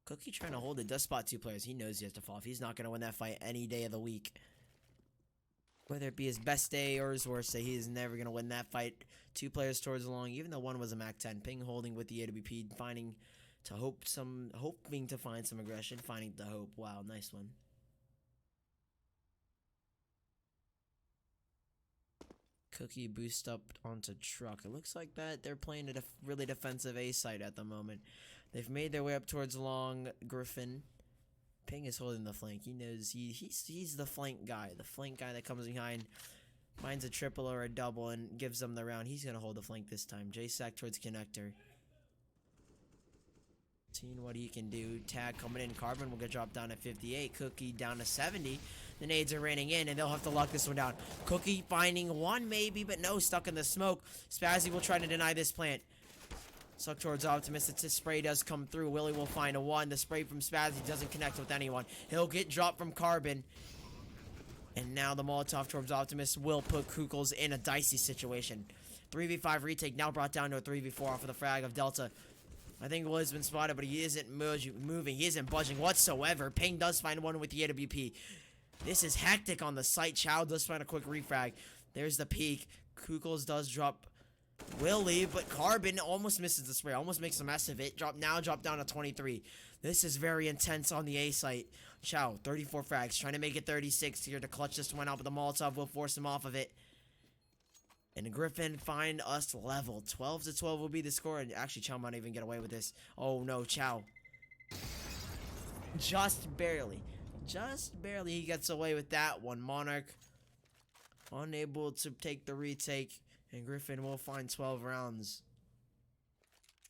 Cookie trying to hold it. Does spot 2 players. He knows he has to fall off. He's not going to win that fight any day of the week. Whether it be his best day or his worst day, he is never going to win that fight. 2 players towards along, even though one was a Mac 10. Ping holding with the AWP, hoping to find some aggression, finding the hope. Wow, nice one. Cookie boost up onto truck. It looks like that they're playing a really defensive A site at the moment. They've made their way up towards long Gryphon. Ping is holding the flank. He knows he's the flank guy. The flank guy that comes behind. finds a triple or a double and gives them the round. He's going to hold the flank this time. J-Sack towards connector. Seeing what he can do. Tag coming in. Carbon will get dropped down at 58. Cookie down to 70. The nades are raining in, and they'll have to lock this one down. Cookie finding one maybe, but no, stuck in the smoke. Spazzy will try to deny this plant. Suck towards Optimus. The spray does come through. Willie will find a one. The spray from Spazzy doesn't connect with anyone. He'll get dropped from Carbon. And now the Molotov towards Optimus will put Kukels in a dicey situation. 3v5 retake now brought down to a 3v4 off of the frag of Delta. I think Willie's been spotted, but he isn't moving. He isn't budging whatsoever. Ping does find one with the AWP. This is hectic on the site. Chow does find a quick refrag. There's the peak. Kukels does drop Willie, but Carbon almost misses the spray. Almost makes a mess of it. Drop down to 23. This is very intense on the A site. Chow, 34 frags. Trying to make it 36 here to clutch this one out, but the Molotov will force him off of it. And Gryphon find us level. 12-12 will be the score. And actually, Chow might even get away with this. Oh, no, Chow. Just barely. Just barely he gets away with that one. Monarch unable to take the retake. And Gryphon will find 12 rounds.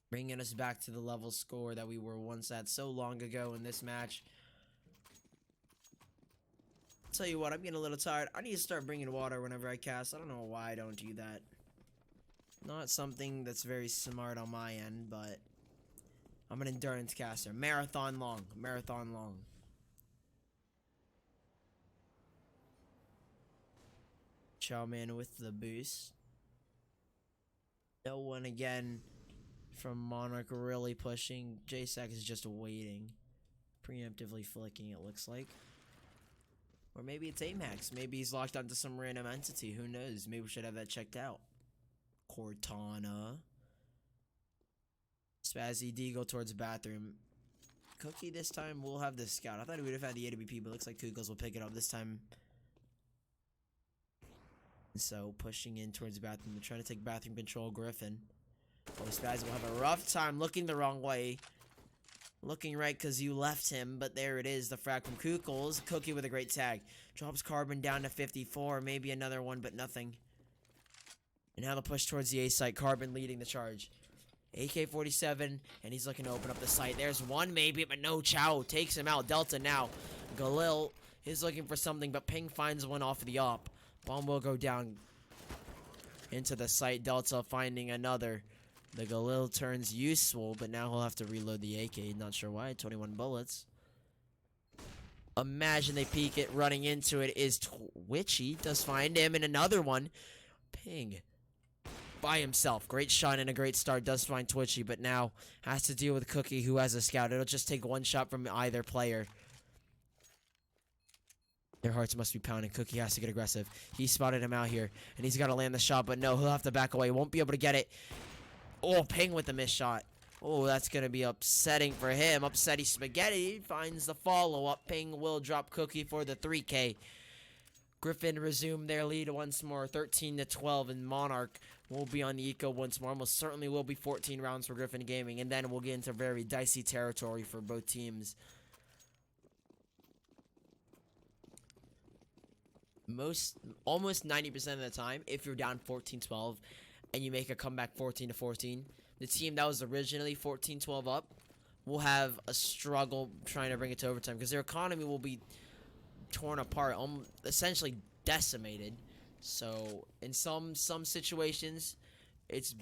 Bringing us back to the level score that we were once at so long ago in this match. Tell you what, I'm getting a little tired. I need to start bringing water whenever I cast. I don't know why I don't do that. Not something that's very smart on my end, but I'm an endurance caster. Marathon long. Marathon long. Chowman with the boost. No one again from Monarch really pushing. J-Sack is just waiting. Preemptively flicking, it looks like. Or maybe it's Amax. Maybe he's locked onto some random entity. Who knows? Maybe we should have that checked out. Cortana. Spazzy D go towards bathroom. Cookie this time will have the scout. I thought he would have had the AWP, but it looks like Kukels will pick it up this time. So, pushing in towards bathroom. They're trying to take bathroom control. Gryphon. Oh, Spazzy will have a rough time looking the wrong way. Looking right because you left him, but there it is. The frag from Kukels. Cookie with a great tag. Drops Carbon down to 54. Maybe another one, but nothing. And now the push towards the A site. Carbon leading the charge. AK-47, and he's looking to open up the site. There's one maybe, but no. Chow takes him out. Delta now. Galil is looking for something, but Ping finds one off of the op. Bomb will go down into the site. Delta finding another. The Galil turns useful, but now he'll have to reload the AK. Not sure why. 21 bullets. Imagine they peek it. Running into it is Twitchy. Does find him. And another one. Ping. By himself. Great shot and a great start. Does find Twitchy, but now has to deal with Cookie, who has a scout. It'll just take one shot from either player. Their hearts must be pounding. Cookie has to get aggressive. He spotted him out here, and he's got to land the shot, but no, he'll have to back away. Won't be able to get it. Oh, Ping with the missed shot. Oh, that's going to be upsetting for him. Upsetty Spaghetti finds the follow-up. Ping will drop Cookie for the 3K. Gryphon resume their lead once more, 13-12, and Monarch will be on the eco once more. Almost certainly will be 14 rounds for Gryphon Gaming, and then we'll get into very dicey territory for both teams. Almost 90% of the time, if you're down 14-12 and you make a comeback 14-14, the team that was originally 14-12 up will have a struggle trying to bring it to overtime because their economy will be torn apart, essentially decimated. So in some situations, it's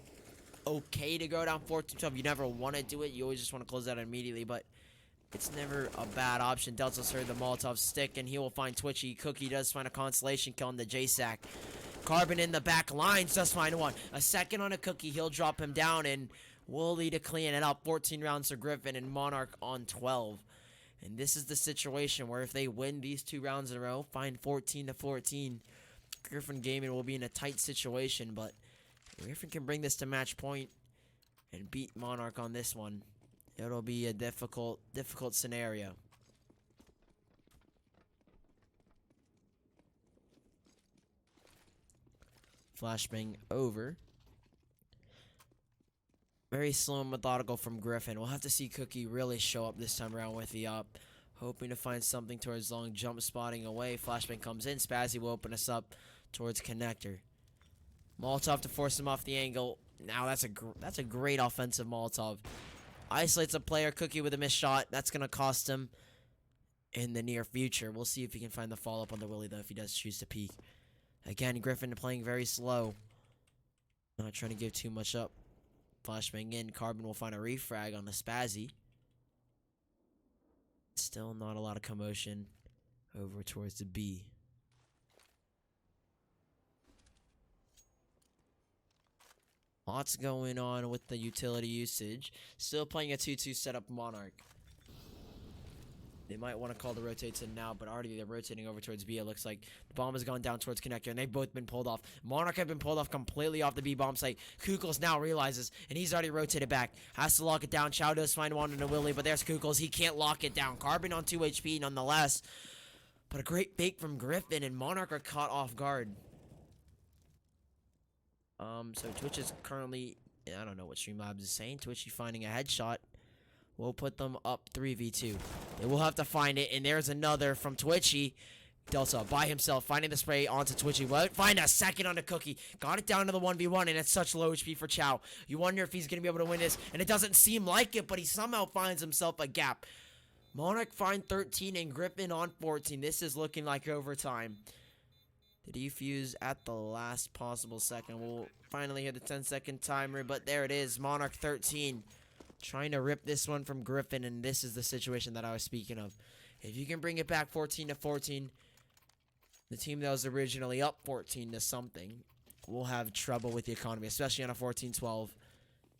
okay to go down 14-12. You never want to do it. You always just want to close out immediately, but it's never a bad option. Delta's heard the Molotov stick, and he will find Twitchy. Cookie does find a consolation kill on the J-Sack. Carbon in the back lines does find one. A second on a Cookie. He'll drop him down, and Wooly to clean it up. 14 rounds for Gryphon, and Monarch on 12. And this is the situation where if they win these 2 rounds in a row, find 14-14, Gryphon Gaming will be in a tight situation, but Gryphon can bring this to match point and beat Monarch on this one. It'll be a difficult scenario. Flashbang over. Very slow and methodical from Gryphon. We'll have to see Cookie really show up this time around with the up. Hoping to find something towards long jump spotting away. Flashbang comes in. Spazzy will open us up towards connector. Molotov to force him off the angle. Now that's a great offensive Molotov. Isolates a player. Cookie with a missed shot. That's gonna cost him in the near future. We'll see if he can find the follow-up on the Willie, though, if he does choose to peek. Again, Gryphon playing very slow. Not trying to give too much up. Flashbang in. Carbon will find a refrag on the Spazzy. Still not a lot of commotion over towards the B. Lots going on with the utility usage. Still playing a 2-2 setup Monarch. They might want to call the rotates in now, but already they're rotating over towards B. It looks like the bomb has gone down towards connector, and they've both been pulled off. Monarch have been pulled off completely off the B bomb site. Kukels now realizes, and he's already rotated back. Has to lock it down. Chow does find one in a Willie, but there's Kukels. He can't lock it down. Carbon on 2 HP nonetheless. But a great bait from Gryphon, and Monarch are caught off guard. So Twitch is currently, I don't know what Streamlabs is saying. Twitchy finding a headshot. We'll put them up 3v2. They will have to find it, and there's another from Twitchy. Delta by himself, finding the spray onto Twitchy. Won't find a second on the Cookie. Got it down to the 1v1, and it's such low HP for Chow. You wonder if he's going to be able to win this, and it doesn't seem like it, but he somehow finds himself a gap. Monarch find 13 and Gryphon on 14. This is looking like overtime. The defuse at the last possible second. We'll finally hit the 10-second timer, but there it is. Monarch 13. Trying to rip this one from Gryphon, and this is the situation that I was speaking of. If you can bring it back 14-14, the team that was originally up 14 to something will have trouble with the economy, especially on a 14-12.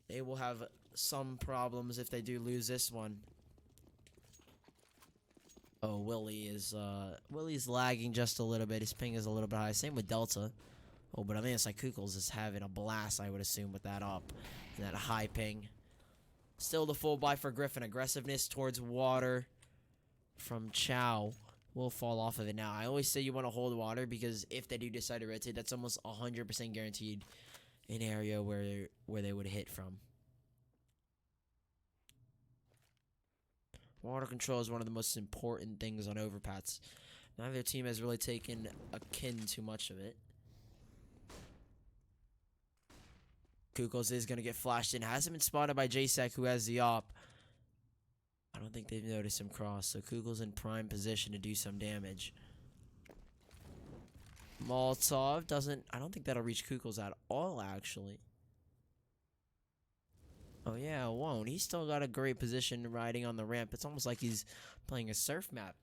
They will have some problems if they do lose this one. Oh, Willie's lagging just a little bit. His ping is a little bit high. Same with Delta. Oh, but I mean, it's like Kukels is having a blast, I would assume, with that up and that high ping. Still the full buy for Gryphon. Aggressiveness towards water from Chow will fall off of it now. I always say you want to hold water because if they do decide to rotate, that's almost 100% guaranteed an area where they would hit from. Water control is one of the most important things on overpats. Neither team has really taken akin too much of it. Kukels is going to get flashed in. Hasn't been spotted by JSEC, who has the op. I don't think they've noticed him cross, so Kukels in prime position to do some damage. Molotov doesn't... I don't think that'll reach Kukels at all, actually. Oh, yeah, it won't. He's still got a great position riding on the ramp. It's almost like he's playing a surf map.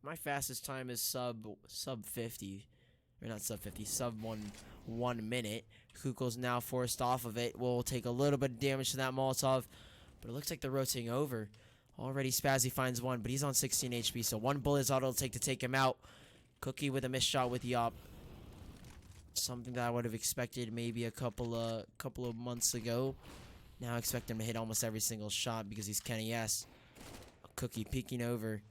My fastest time is sub 50. Or not sub 50, sub 1 minute. Kukels now forced off of it. Will take a little bit of damage to that Molotov. But it looks like they're rotating over. Already Spazzy finds one, but he's on 16 HP. So one bullet is all it'll take him out. Cookie with a missed shot with the op. Something that I would have expected maybe a couple of months ago. Now I expect him to hit almost every single shot because he's Kenny S. Cookie peeking over.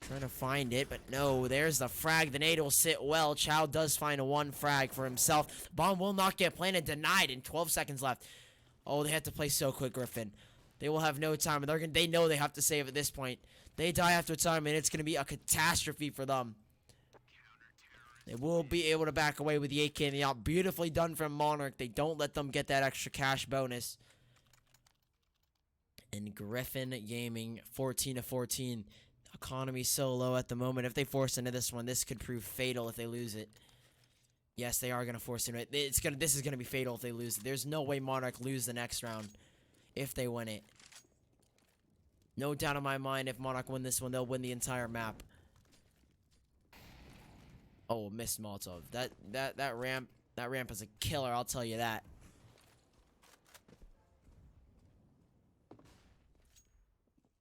Trying to find it, but no, there's the frag. The nade will sit well. Chow does find a 1 frag for himself. Bomb will not get planted. Denied in 12 seconds left. Oh, they have to play so quick, Gryphon. They will have no time, and they know they have to save at this point. They die after time, and it's going to be a catastrophe for them. They will be able to back away with the AK and the out. Beautifully done from Monarch. They don't let them get that extra cash bonus. And Gryphon Gaming, 14-14. Economy so low at the moment. If they force into this one, this could prove fatal if they lose it. Yes, they are going to force into it. This is going to be fatal if they lose it. There's no way Monarch lose the next round if they win it. No doubt in my mind, if Monarch win this one, they'll win the entire map. Oh, missed Molotov. That ramp is a killer, I'll tell you that.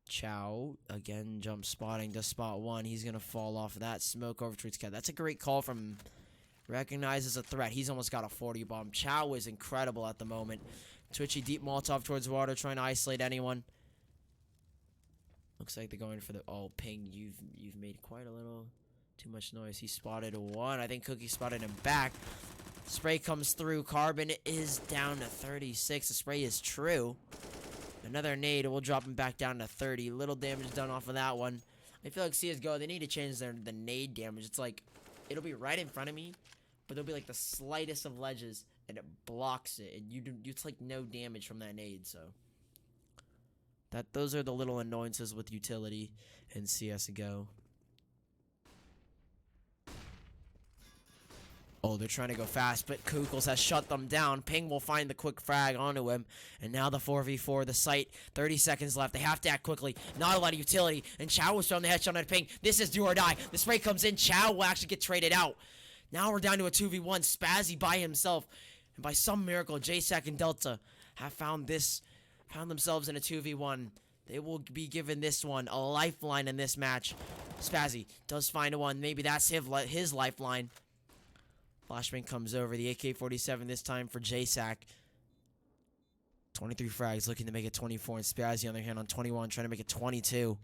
Chow, again, jump spotting to spot 1. He's going to fall off of that. Smoke over towards Cat. That's a great call from him. Recognizes a threat. He's almost got a 40 bomb. Chow is incredible at the moment. Twitchy deep Molotov towards water, trying to isolate anyone. Looks like they're going for the... Oh, ping, you've made quite a little too much noise. He spotted 1. I think Cookie spotted him back. Spray comes through. Carbon is down to 36. The spray is true. Another nade will drop him back down to 30. Little damage done off of that one. I feel like CSGO, they need to change the nade damage. It's like it'll be right in front of me, but there'll be like the slightest of ledges, and it blocks it, and it's like no damage from that nade. So those are the little annoyances with utility in CS:GO. Oh, they're trying to go fast, but Kukels has shut them down. Ping will find the quick frag onto him. And now the 4v4, the site, 30 seconds left. They have to act quickly. Not a lot of utility. And Chow was throwing the headshot at Ping. This is do or die. The spray comes in. Chow will actually get traded out. Now we're down to a 2v1. Spazzy by himself. And by some miracle, JSAC and Delta have found themselves in a 2v1. They will be given this one a lifeline in this match. Spazzy does find a one. Maybe that's his lifeline. Flashbang comes over. The AK-47 this time for JSAC. 23 frags, looking to make it 24. And Spazzy on the other hand on 21, trying to make it 22.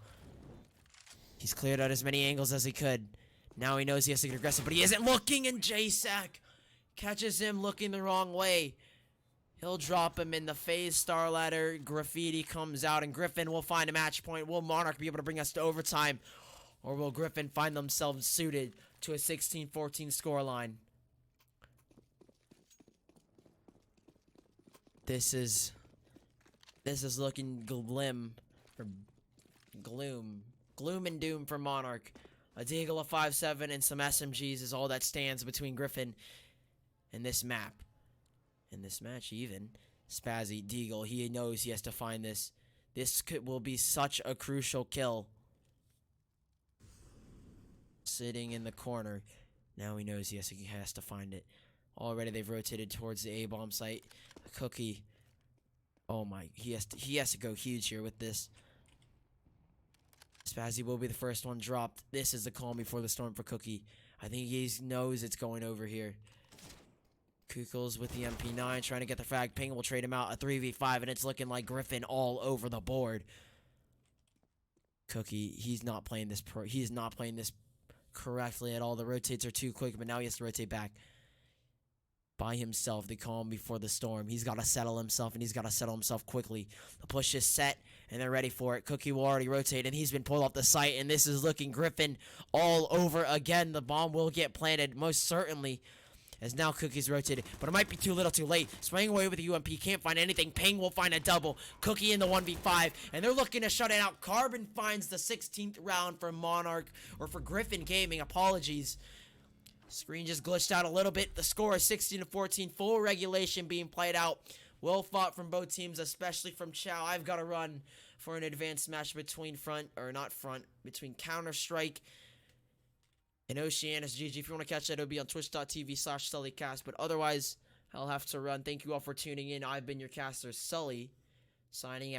He's cleared out as many angles as he could. Now he knows he has to get aggressive, but he isn't looking, and JSAC catches him looking the wrong way. He'll drop him in the phase star ladder. Graffiti comes out, and Gryphon will find a match point. Will Monarch be able to bring us to overtime? Or will Gryphon find themselves suited to a 16-14 scoreline? This is looking gloom and doom for Monarch. A Deagle, a 5.7, and some SMGs is all that stands between Gryphon and this map. In this match, even Spazzy, Deagle, he knows he has to find this. This will be such a crucial kill. Sitting in the corner. Now he knows he has to find it. Already they've rotated towards the A-bomb site. Cookie. Oh my, he has to go huge here with this. Spazzy will be the first one dropped. This is the calm before the storm for Cookie. I think he knows it's going over here. Kukels with the MP9 trying to get the frag. Ping will trade him out a 3v5, and it's looking like Gryphon all over the board. Cookie, he's not playing this correctly at all. The rotates are too quick, but now he has to rotate back by himself. The calm before the storm. He's got to settle himself, and he's got to settle himself quickly. The push is set, and they're ready for it. Cookie will already rotate, and he's been pulled off the site, and this is looking Gryphon all over again. The bomb will get planted, most certainly, as now Cookie's rotated, but it might be too little too late. Spraying away with the UMP, can't find anything. Ping will find a double. Cookie in the 1v5, and they're looking to shut it out. Carbon finds the 16th round for Monarch, or for Gryphon Gaming, apologies. Screen just glitched out a little bit. The score is 16-14, full regulation being played out. Well fought from both teams, especially from Chow. I've got to run for an advanced match between between Counter-Strike and Oceanus GG. If you want to catch that, it'll be on twitch.tv/SullyCast. But otherwise, I'll have to run. Thank you all for tuning in. I've been your caster, Sully, signing out.